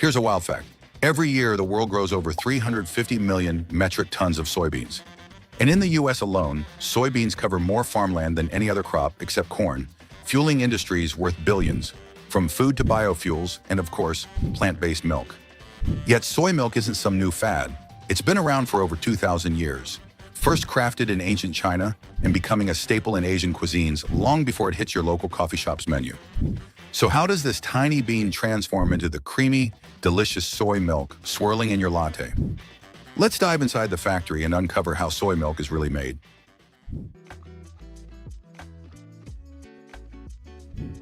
Here's a wild fact. Every year, the world grows over 350 million metric tons of soybeans. And in the US alone, soybeans cover more farmland than any other crop except corn, fueling industries worth billions, from food to biofuels and, of course, plant-based milk. Yet soy milk isn't some new fad. It's been around for over 2,000 years, first crafted in ancient China and becoming a staple in Asian cuisines long before it hits your local coffee shop's menu. So how does this tiny bean transform into the creamy, delicious soy milk swirling in your latte? Let's dive inside the factory and uncover how soy milk is really made.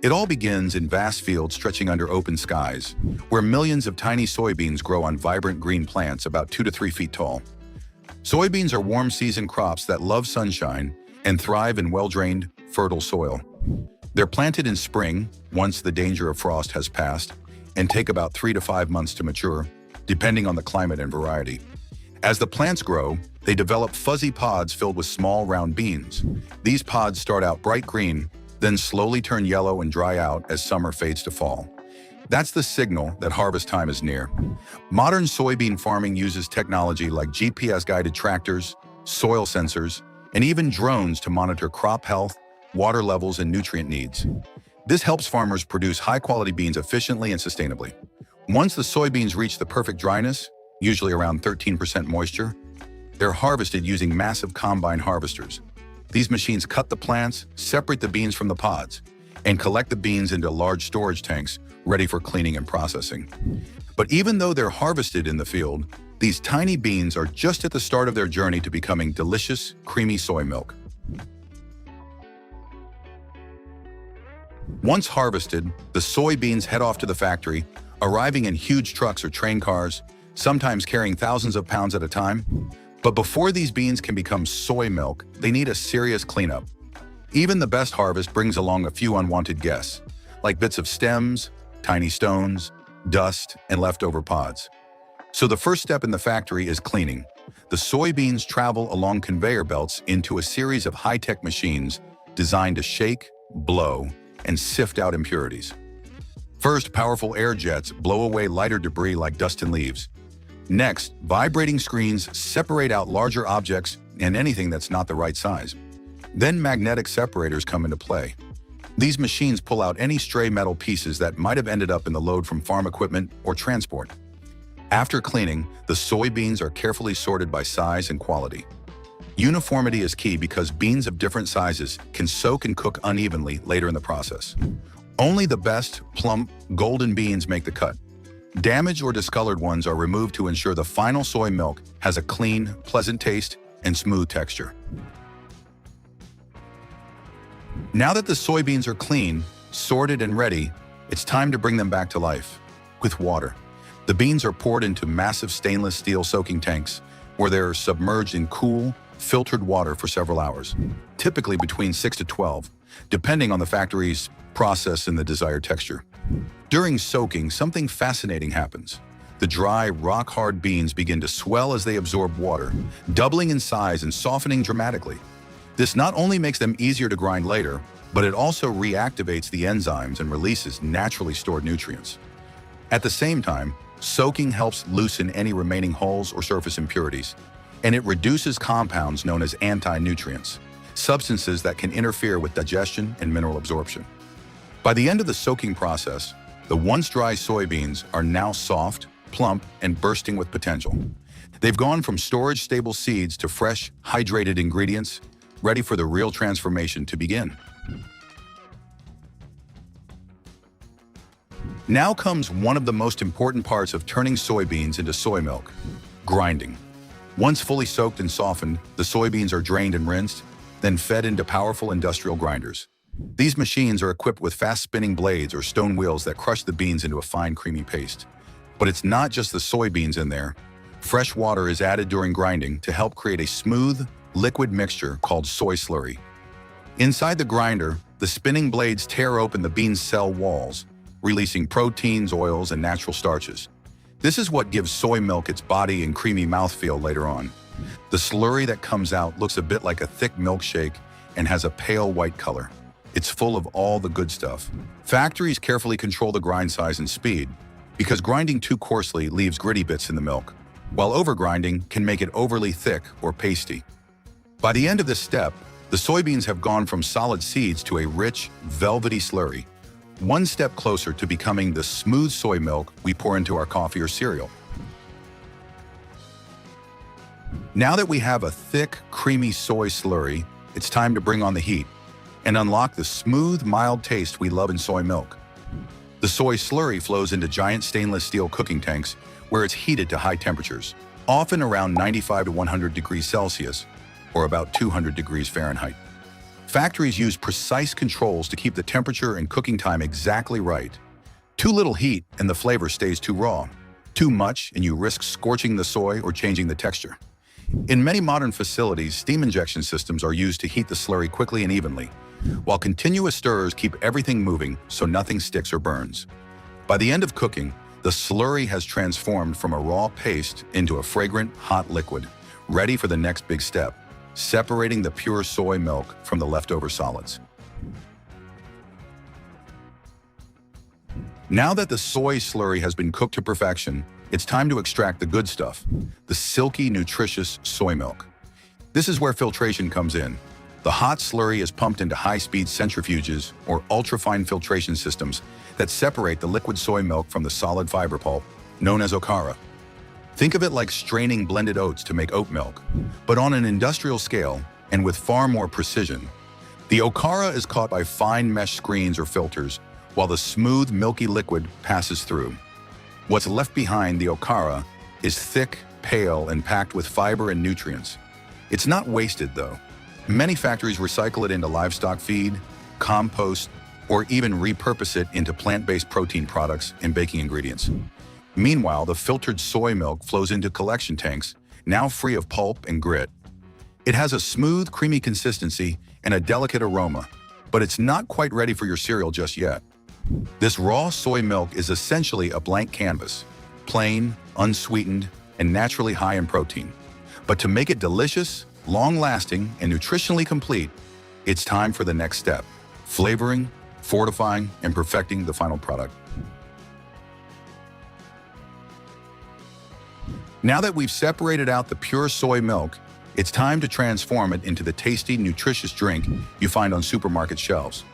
It all begins in vast fields stretching under open skies, where millions of tiny soybeans grow on vibrant green plants about 2 to 3 feet tall. Soybeans are warm-season crops that love sunshine and thrive in well-drained, fertile soil. They're planted in spring, once the danger of frost has passed, and take about 3 to 5 months to mature, depending on the climate and variety. As the plants grow, they develop fuzzy pods filled with small, round beans. These pods start out bright green, then slowly turn yellow and dry out as summer fades to fall. That's the signal that harvest time is near. Modern soybean farming uses technology like GPS-guided tractors, soil sensors, and even drones to monitor crop health, water levels, and nutrient needs. This helps farmers produce high-quality beans efficiently and sustainably. Once the soybeans reach the perfect dryness, usually around 13% moisture, they're harvested using massive combine harvesters. These machines cut the plants, separate the beans from the pods, and collect the beans into large storage tanks ready for cleaning and processing. But even though they're harvested in the field, these tiny beans are just at the start of their journey to becoming delicious, creamy soy milk. Once harvested, the soybeans head off to the factory, arriving in huge trucks or train cars, sometimes carrying thousands of pounds at a time. But before these beans can become soy milk, they need a serious cleanup. Even the best harvest brings along a few unwanted guests, like bits of stems, tiny stones, dust, and leftover pods. So the first step in the factory is cleaning. The soybeans travel along conveyor belts into a series of high-tech machines designed to shake, blow, and sift out impurities. First, powerful air jets blow away lighter debris like dust and leaves. Next, vibrating screens separate out larger objects and anything that's not the right size. Then magnetic separators come into play. These machines pull out any stray metal pieces that might have ended up in the load from farm equipment or transport. After cleaning, the soybeans are carefully sorted by size and quality. Uniformity is key because beans of different sizes can soak and cook unevenly later in the process. Only the best, plump, golden beans make the cut. Damaged or discolored ones are removed to ensure the final soy milk has a clean, pleasant taste and smooth texture. Now that the soybeans are clean, sorted, and ready, it's time to bring them back to life with water. The beans are poured into massive stainless steel soaking tanks where they're submerged in cool, filtered water for several hours, typically between 6 to 12, depending on the factory's process and the desired texture. During soaking, something fascinating happens. The dry, rock-hard beans begin to swell as they absorb water, doubling in size and softening dramatically. This not only makes them easier to grind later, but it also reactivates the enzymes and releases naturally stored nutrients. At the same time, soaking helps loosen any remaining hulls or surface impurities, and it reduces compounds known as anti-nutrients, substances that can interfere with digestion and mineral absorption. By the end of the soaking process, the once dry soybeans are now soft, plump, and bursting with potential. They've gone from storage-stable seeds to fresh, hydrated ingredients, ready for the real transformation to begin. Now comes one of the most important parts of turning soybeans into soy milk: grinding. Once fully soaked and softened, the soybeans are drained and rinsed, then fed into powerful industrial grinders. These machines are equipped with fast-spinning blades or stone wheels that crush the beans into a fine, creamy paste. But it's not just the soybeans in there. Fresh water is added during grinding to help create a smooth, liquid mixture called soy slurry. Inside the grinder, the spinning blades tear open the bean's cell walls, releasing proteins, oils, and natural starches. This is what gives soy milk its body and creamy mouthfeel later on. The slurry that comes out looks a bit like a thick milkshake and has a pale white color. It's full of all the good stuff. Factories carefully control the grind size and speed. because grinding too coarsely leaves gritty bits in the milk, while overgrinding can make it overly thick or pasty. By the end of this step, the soybeans have gone from solid seeds to a rich, velvety slurry, one step closer to becoming the smooth soy milk we pour into our coffee or cereal. Now that we have a thick, creamy soy slurry, it's time to bring on the heat and unlock the smooth, mild taste we love in soy milk. The soy slurry flows into giant stainless steel cooking tanks where it's heated to high temperatures, often around 95 to 100 degrees Celsius, or about 200 degrees Fahrenheit. Factories use precise controls to keep the temperature and cooking time exactly right. Too little heat and the flavor stays too raw. Too much and you risk scorching the soy or changing the texture. In many modern facilities, steam injection systems are used to heat the slurry quickly and evenly, while continuous stirrers keep everything moving so nothing sticks or burns. By the end of cooking, the slurry has transformed from a raw paste into a fragrant, hot liquid, ready for the next big step, separating the pure soy milk from the leftover solids. Now that the soy slurry has been cooked to perfection, it's time to extract the good stuff, the silky, nutritious soy milk. This is where filtration comes in. The hot slurry is pumped into high-speed centrifuges or ultrafine filtration systems that separate the liquid soy milk from the solid fiber pulp, known as okara. Think of it like straining blended oats to make oat milk, but on an industrial scale and with far more precision. The okara is caught by fine mesh screens or filters, while the smooth, milky liquid passes through. What's left behind the okara is thick, pale, and packed with fiber and nutrients. It's not wasted, though. Many factories recycle it into livestock feed, compost, or even repurpose it into plant-based protein products and baking ingredients. Meanwhile, the filtered soy milk flows into collection tanks, now free of pulp and grit. It has a smooth, creamy consistency and a delicate aroma, but it's not quite ready for your cereal just yet. This raw soy milk is essentially a blank canvas, plain, unsweetened, and naturally high in protein. But to make it delicious, long-lasting, and nutritionally complete, it's time for the next step: flavoring, fortifying, and perfecting the final product. Now that we've separated out the pure soy milk, it's time to transform it into the tasty, nutritious drink you find on supermarket shelves.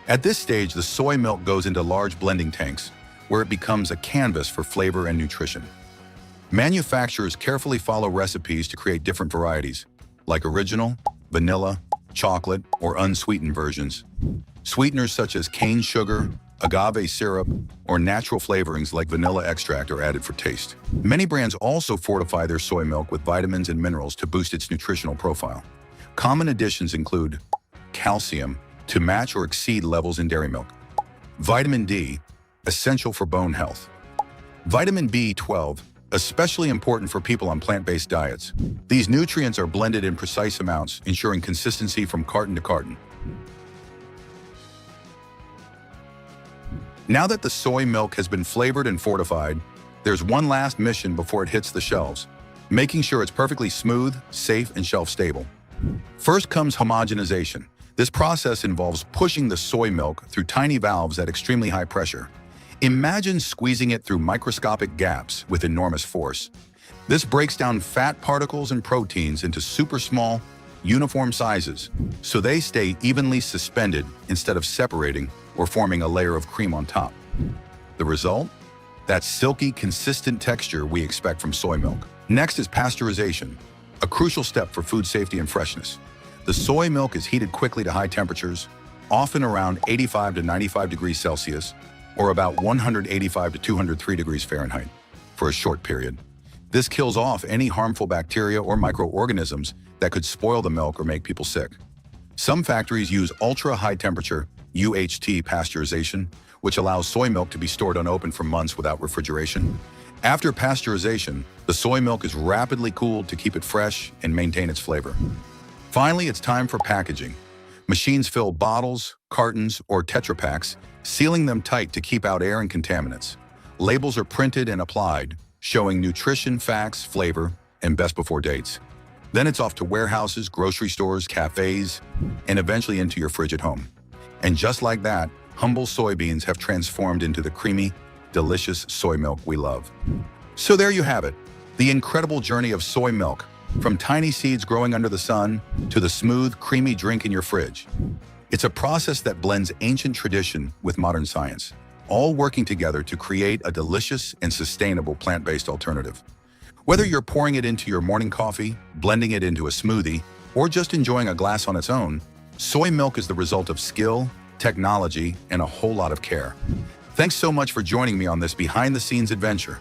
At this stage, the soy milk goes into large blending tanks, where it becomes a canvas for flavor and nutrition. Manufacturers carefully follow recipes to create different varieties, like original, vanilla, chocolate, or unsweetened versions. Sweeteners such as cane sugar, agave syrup, or natural flavorings like vanilla extract are added for taste. Many brands also fortify their soy milk with vitamins and minerals to boost its nutritional profile. Common additions include calcium, to match or exceed levels in dairy milk. Vitamin D, essential for bone health. Vitamin B12, especially important for people on plant-based diets. These nutrients are blended in precise amounts, ensuring consistency from carton to carton. Now that the soy milk has been flavored and fortified, there's one last mission before it hits the shelves: making sure it's perfectly smooth, safe, and shelf-stable. First comes homogenization. This process involves pushing the soy milk through tiny valves at extremely high pressure. Imagine squeezing it through microscopic gaps with enormous force. This breaks down fat particles and proteins into super small, uniform sizes, so they stay evenly suspended instead of separating or forming a layer of cream on top. The result? That silky, consistent texture we expect from soy milk. Next is pasteurization, a crucial step for food safety and freshness. The soy milk is heated quickly to high temperatures, often around 85 to 95 degrees Celsius, or about 185 to 203 degrees Fahrenheit, for a short period. This kills off any harmful bacteria or microorganisms that could spoil the milk or make people sick. Some factories use ultra-high temperature UHT pasteurization, which allows soy milk to be stored unopened for months without refrigeration. After pasteurization, the soy milk is rapidly cooled to keep it fresh and maintain its flavor. Finally, it's time for packaging. Machines fill bottles, cartons, or Tetra Paks, sealing them tight to keep out air and contaminants. Labels are printed and applied, showing nutrition facts, flavor, and best before dates. Then it's off to warehouses, grocery stores, cafes, and eventually into your fridge at home. And just like that, humble soybeans have transformed into the creamy, delicious soy milk we love. So there you have it, the incredible journey of soy milk, from tiny seeds growing under the sun to the smooth, creamy drink in your fridge. It's a process that blends ancient tradition with modern science, all working together to create a delicious and sustainable plant-based alternative. Whether you're pouring it into your morning coffee, blending it into a smoothie, or just enjoying a glass on its own, soy milk is the result of skill, technology, and a whole lot of care. Thanks so much for joining me on this behind-the-scenes adventure.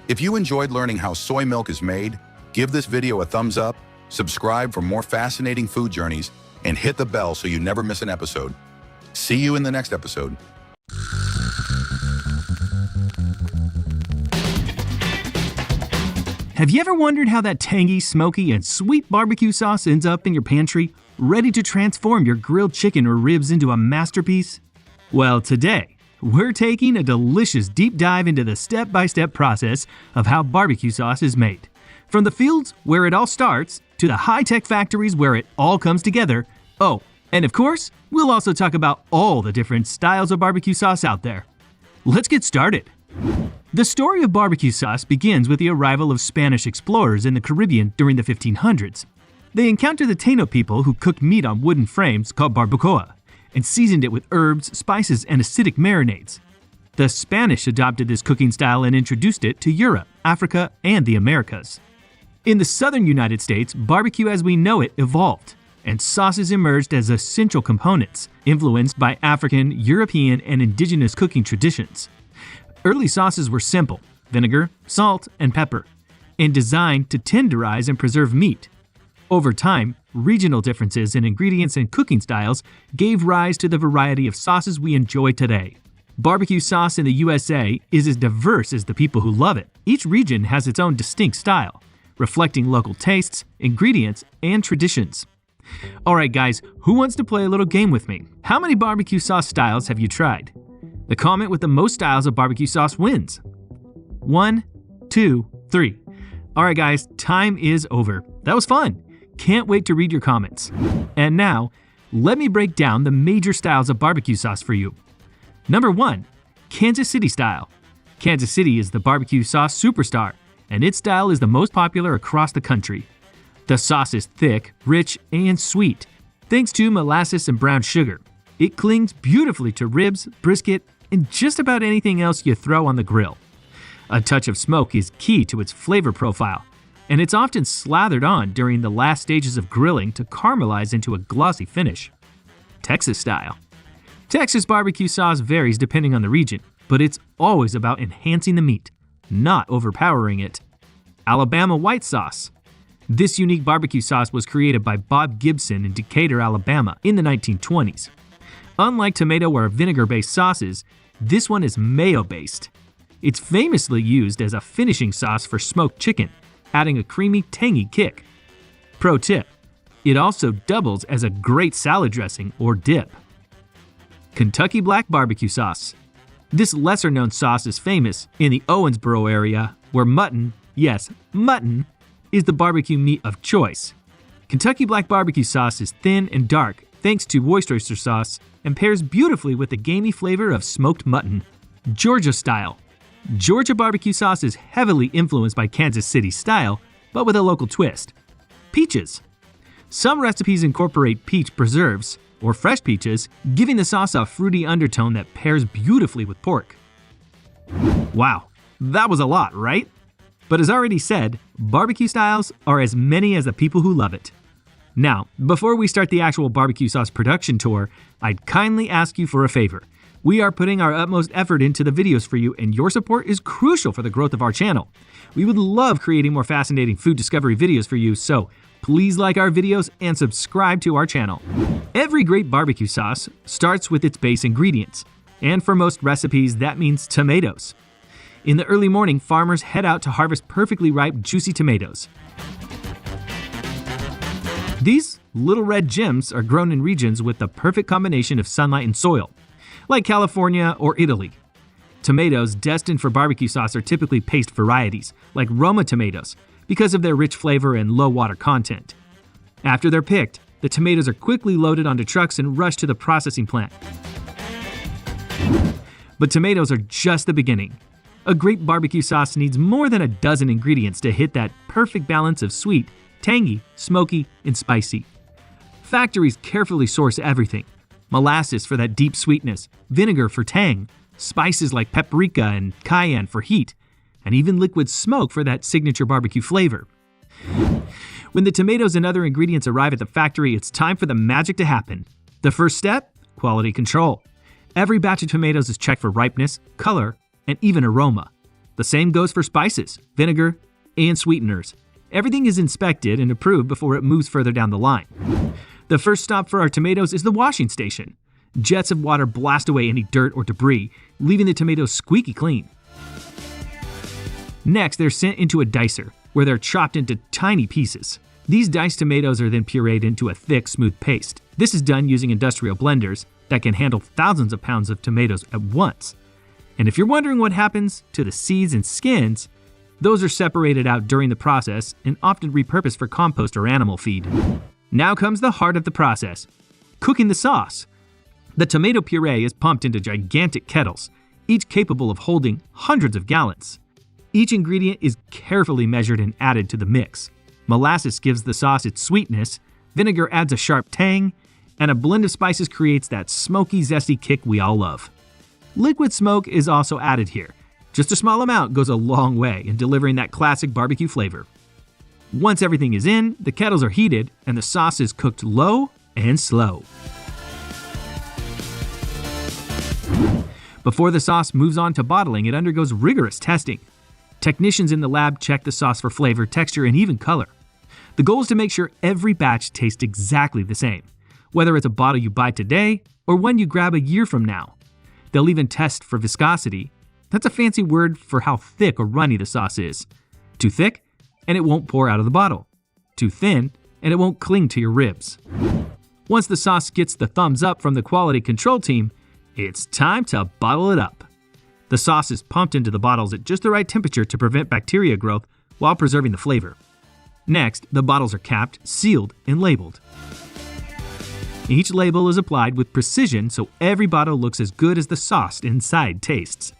If you enjoyed learning how soy milk is made, give this video a thumbs up, subscribe for more fascinating food journeys, and hit the bell so you never miss an episode. See you in the next episode. Have you ever wondered how that tangy, smoky, and sweet barbecue sauce ends up in your pantry, ready to transform your grilled chicken or ribs into a masterpiece? Well, today, we're taking a delicious deep dive into the step-by-step process of how barbecue sauce is made. From the fields where it all starts, to the high-tech factories where it all comes together. Oh, and of course, we'll also talk about all the different styles of barbecue sauce out there. Let's get started. The story of barbecue sauce begins with the arrival of Spanish explorers in the Caribbean during the 1500s. They encountered the Taino people who cooked meat on wooden frames called barbacoa and seasoned it with herbs, spices, and acidic marinades. The Spanish adopted this cooking style and introduced it to Europe, Africa, and the Americas. In the southern United States, barbecue as we know it evolved, and sauces emerged as essential components, influenced by African, European, and indigenous cooking traditions. Early sauces were simple: vinegar, salt, and pepper, and designed to tenderize and preserve meat. Over time, regional differences in ingredients and cooking styles gave rise to the variety of sauces we enjoy today. Barbecue sauce in the USA is as diverse as the people who love it. Each region has its own distinct style, reflecting local tastes, ingredients, and traditions. Alright guys, who wants to play a little game with me? How many barbecue sauce styles have you tried? The comment with the most styles of barbecue sauce wins. 1, 2, 3. Alright guys, time is over. That was fun. Can't wait to read your comments. And now, let me break down the major styles of barbecue sauce for you. Number 1, Kansas City style. Kansas City is the barbecue sauce superstar, and its style is the most popular across the country. The sauce is thick, rich, and sweet, thanks to molasses and brown sugar. It clings beautifully to ribs, brisket, and just about anything else you throw on the grill. A touch of smoke is key to its flavor profile, and it's often slathered on during the last stages of grilling to caramelize into a glossy finish. Texas style. Texas barbecue sauce varies depending on the region, but it's always about enhancing the meat, not overpowering it. Alabama white sauce. This unique barbecue sauce was created by Bob Gibson in Decatur, Alabama in the 1920s. Unlike tomato or vinegar-based sauces, this one is mayo-based. It's famously used as a finishing sauce for smoked chicken, adding a creamy, tangy kick. Pro tip: it also doubles as a great salad dressing or dip. Kentucky black barbecue sauce. This lesser-known sauce is famous in the Owensboro area, where mutton, yes, mutton, is the barbecue meat of choice. Kentucky black barbecue sauce is thin and dark thanks to Worcestershire sauce and pairs beautifully with the gamey flavor of smoked mutton. Georgia style. Georgia barbecue sauce is heavily influenced by Kansas City style, but with a local twist. Peaches. Some recipes incorporate peach preserves, or fresh peaches, giving the sauce a fruity undertone that pairs beautifully with pork. Wow, that was a lot, right? But as already said, barbecue styles are as many as the people who love it. Now, before we start the actual barbecue sauce production tour, I'd kindly ask you for a favor. We are putting our utmost effort into the videos for you, and your support is crucial for the growth of our channel. We would love creating more fascinating food discovery videos for you, so please like our videos and subscribe to our channel. Every great barbecue sauce starts with its base ingredients, and for most recipes that means tomatoes. In the early morning, farmers head out to harvest perfectly ripe, juicy tomatoes. These little red gems are grown in regions with the perfect combination of sunlight and soil, like California or Italy. Tomatoes destined for barbecue sauce are typically paste varieties, like Roma tomatoes, because of their rich flavor and low water content. After they're picked, the tomatoes are quickly loaded onto trucks and rushed to the processing plant. But tomatoes are just the beginning. A great barbecue sauce needs more than a dozen ingredients to hit that perfect balance of sweet, tangy, smoky, and spicy. Factories carefully source everything. Molasses for that deep sweetness, vinegar for tang, spices like paprika and cayenne for heat, and even liquid smoke for that signature barbecue flavor. When the tomatoes and other ingredients arrive at the factory, it's time for the magic to happen. The first step? Quality control. Every batch of tomatoes is checked for ripeness, color, and even aroma. The same goes for spices, vinegar, and sweeteners. Everything is inspected and approved before it moves further down the line. The first stop for our tomatoes is the washing station. Jets of water blast away any dirt or debris, leaving the tomatoes squeaky clean. Next, they're sent into a dicer, where they're chopped into tiny pieces. These diced tomatoes are then pureed into a thick, smooth paste. This is done using industrial blenders that can handle thousands of pounds of tomatoes at once. And if you're wondering what happens to the seeds and skins, those are separated out during the process and often repurposed for compost or animal feed. Now comes the heart of the process, cooking the sauce. The tomato puree is pumped into gigantic kettles, each capable of holding hundreds of gallons. Each ingredient is carefully measured and added to the mix. Molasses gives the sauce its sweetness, vinegar adds a sharp tang, and a blend of spices creates that smoky, zesty kick we all love. Liquid smoke is also added here. Just a small amount goes a long way in delivering that classic barbecue flavor. Once everything is in, the kettles are heated and the sauce is cooked low and slow. Before the sauce moves on to bottling, it undergoes rigorous testing. Technicians in the lab check the sauce for flavor, texture, and even color. The goal is to make sure every batch tastes exactly the same, whether it's a bottle you buy today or one you grab a year from now. They'll even test for viscosity. That's a fancy word for how thick or runny the sauce is. Too thick, and it won't pour out of the bottle. Too thin, and it won't cling to your ribs. Once the sauce gets the thumbs up from the quality control team, it's time to bottle it up. The sauce is pumped into the bottles at just the right temperature to prevent bacteria growth while preserving the flavor. Next, the bottles are capped, sealed, and labeled. Each label is applied with precision so every bottle looks as good as the sauce inside tastes.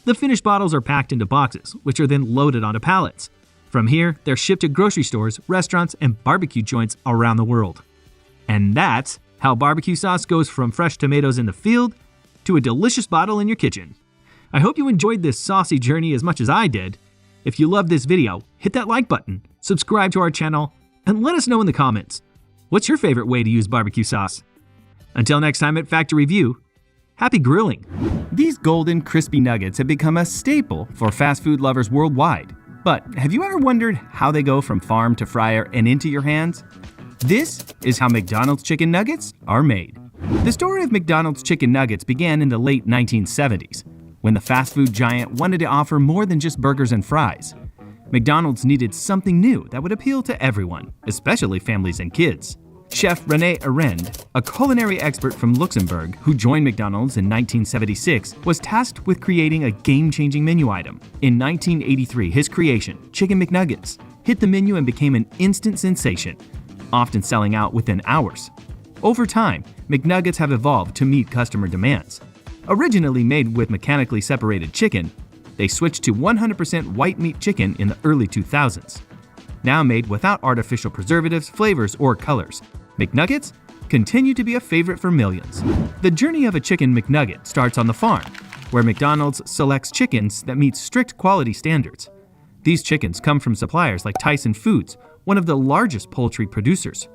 The finished bottles are packed into boxes, which are then loaded onto pallets. From here, they're shipped to grocery stores, restaurants, and barbecue joints around the world. And that's how barbecue sauce goes from fresh tomatoes in the field to a delicious bottle in your kitchen. I hope you enjoyed this saucy journey as much as I did. If you loved this video, hit that like button, subscribe to our channel, and let us know in the comments. What's your favorite way to use barbecue sauce? Until next time at Factory View, happy grilling! These golden, crispy nuggets have become a staple for fast food lovers worldwide. But have you ever wondered how they go from farm to fryer and into your hands? This is how McDonald's chicken nuggets are made. The story of McDonald's chicken nuggets began in the late 1970s, when the fast food giant wanted to offer more than just burgers and fries. McDonald's needed something new that would appeal to everyone, especially families and kids. Chef René Arend, a culinary expert from Luxembourg who joined McDonald's in 1976, was tasked with creating a game-changing menu item. In 1983, his creation, Chicken McNuggets, hit the menu and became an instant sensation, often selling out within hours. Over time, McNuggets have evolved to meet customer demands. Originally made with mechanically separated chicken, they switched to 100% white meat chicken in the early 2000s. Now made without artificial preservatives, flavors, or colors, McNuggets continue to be a favorite for millions. The journey of a chicken McNugget starts on the farm, where McDonald's selects chickens that meet strict quality standards. These chickens come from suppliers like Tyson Foods, one of the largest poultry producers.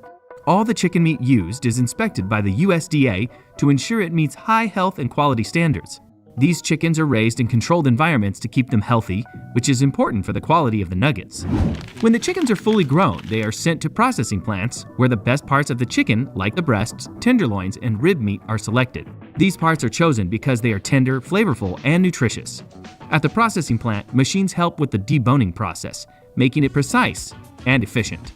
All the chicken meat used is inspected by the USDA to ensure it meets high health and quality standards. These chickens are raised in controlled environments to keep them healthy, which is important for the quality of the nuggets. When the chickens are fully grown, they are sent to processing plants, where the best parts of the chicken, like the breasts, tenderloins, and rib meat, are selected. These parts are chosen because they are tender, flavorful, and nutritious. At the processing plant, machines help with the deboning process, making it precise and efficient.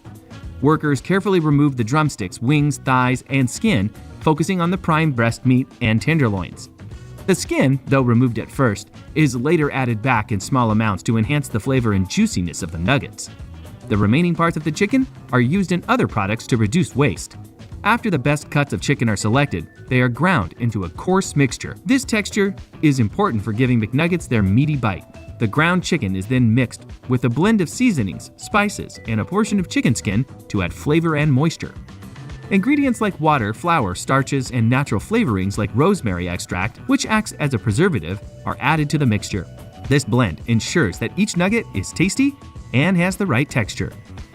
Workers carefully remove the drumsticks, wings, thighs, and skin, focusing on the prime breast meat and tenderloins. The skin, though removed at first, is later added back in small amounts to enhance the flavor and juiciness of the nuggets. The remaining parts of the chicken are used in other products to reduce waste. After the best cuts of chicken are selected, they are ground into a coarse mixture. This texture is important for giving McNuggets their meaty bite. The ground chicken is then mixed with a blend of seasonings, spices, and a portion of chicken skin to add flavor and moisture. Ingredients like water, flour, starches, and natural flavorings like rosemary extract, which acts as a preservative, are added to the mixture. This blend ensures that each nugget is tasty and has the right texture.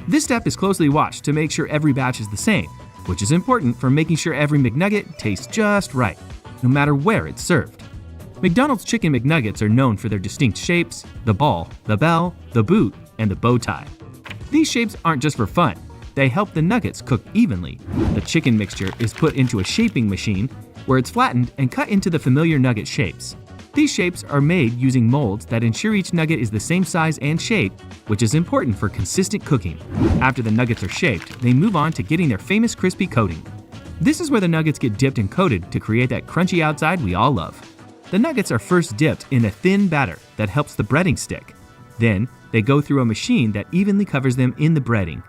This step is closely watched to make sure every batch is the same, which is important for making sure every McNugget tastes just right, no matter where it's served. McDonald's Chicken McNuggets are known for their distinct shapes: the ball, the bell, the boot, and the bow tie. These shapes aren't just for fun, they help the nuggets cook evenly. The chicken mixture is put into a shaping machine where it's flattened and cut into the familiar nugget shapes. These shapes are made using molds that ensure each nugget is the same size and shape, which is important for consistent cooking. After the nuggets are shaped, they move on to getting their famous crispy coating. This is where the nuggets get dipped and coated to create that crunchy outside we all love. The nuggets are first dipped in a thin batter that helps the breading stick. Then, they go through a machine that evenly covers them in the breading.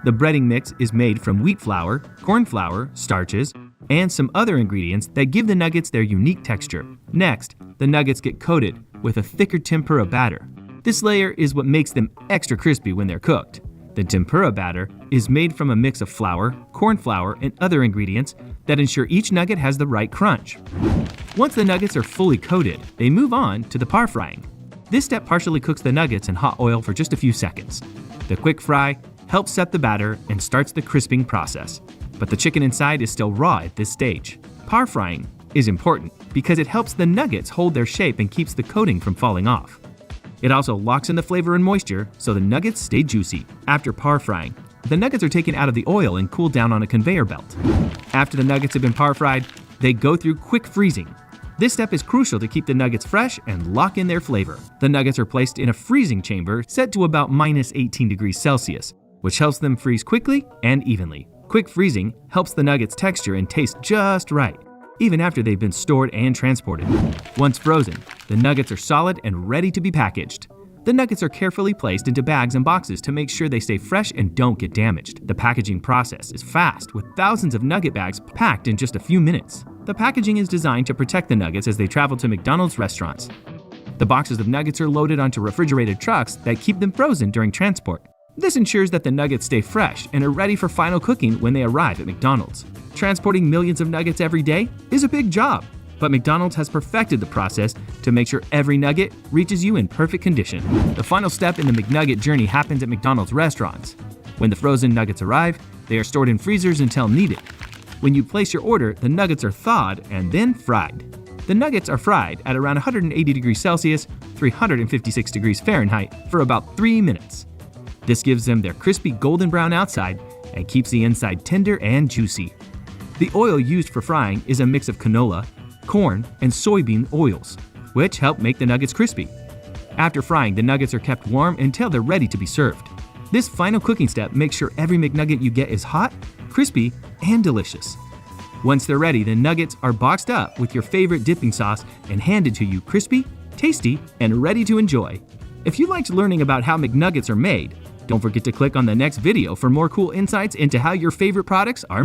The breading mix is made from wheat flour, corn flour, starches, and some other ingredients that give the nuggets their unique texture. Next, the nuggets get coated with a thicker tempura batter. This layer is what makes them extra crispy when they're cooked. The tempura batter is made from a mix of flour, corn flour, and other ingredients that ensure each nugget has the right crunch. Once the nuggets are fully coated, they move on to the par frying. This step partially cooks the nuggets in hot oil for just a few seconds. The quick fry helps set the batter and starts the crisping process, but the chicken inside is still raw at this stage. Par frying is important because it helps the nuggets hold their shape and keeps the coating from falling off. It also locks in the flavor and moisture so the nuggets stay juicy. After par frying, the nuggets are taken out of the oil and cooled down on a conveyor belt. After the nuggets have been par fried, they go through quick freezing. This step is crucial to keep the nuggets fresh and lock in their flavor. The nuggets are placed in a freezing chamber set to about -18 degrees Celsius, which helps them freeze quickly and evenly. Quick freezing helps the nuggets texture and taste just right, even after they've been stored and transported. Once frozen, the nuggets are solid and ready to be packaged. The nuggets are carefully placed into bags and boxes to make sure they stay fresh and don't get damaged. The packaging process is fast, with thousands of nugget bags packed in just a few minutes. The packaging is designed to protect the nuggets as they travel to McDonald's restaurants. The boxes of nuggets are loaded onto refrigerated trucks that keep them frozen during transport. This ensures that the nuggets stay fresh and are ready for final cooking when they arrive at McDonald's. Transporting millions of nuggets every day is a big job, but McDonald's has perfected the process to make sure every nugget reaches you in perfect condition. The final step in the McNugget journey happens at McDonald's restaurants. When the frozen nuggets arrive, they are stored in freezers until needed. When you place your order, the nuggets are thawed and then fried. The nuggets are fried at around 180 degrees Celsius, 356 degrees Fahrenheit for about 3 minutes. This gives them their crispy golden brown outside and keeps the inside tender and juicy. The oil used for frying is a mix of canola, corn, and soybean oils, which help make the nuggets crispy. After frying, the nuggets are kept warm until they're ready to be served. This final cooking step makes sure every McNugget you get is hot, crispy, and delicious. Once they're ready, the nuggets are boxed up with your favorite dipping sauce and handed to you crispy, tasty, and ready to enjoy. If you liked learning about how McNuggets are made, don't forget to click on the next video for more cool insights into how your favorite products are made.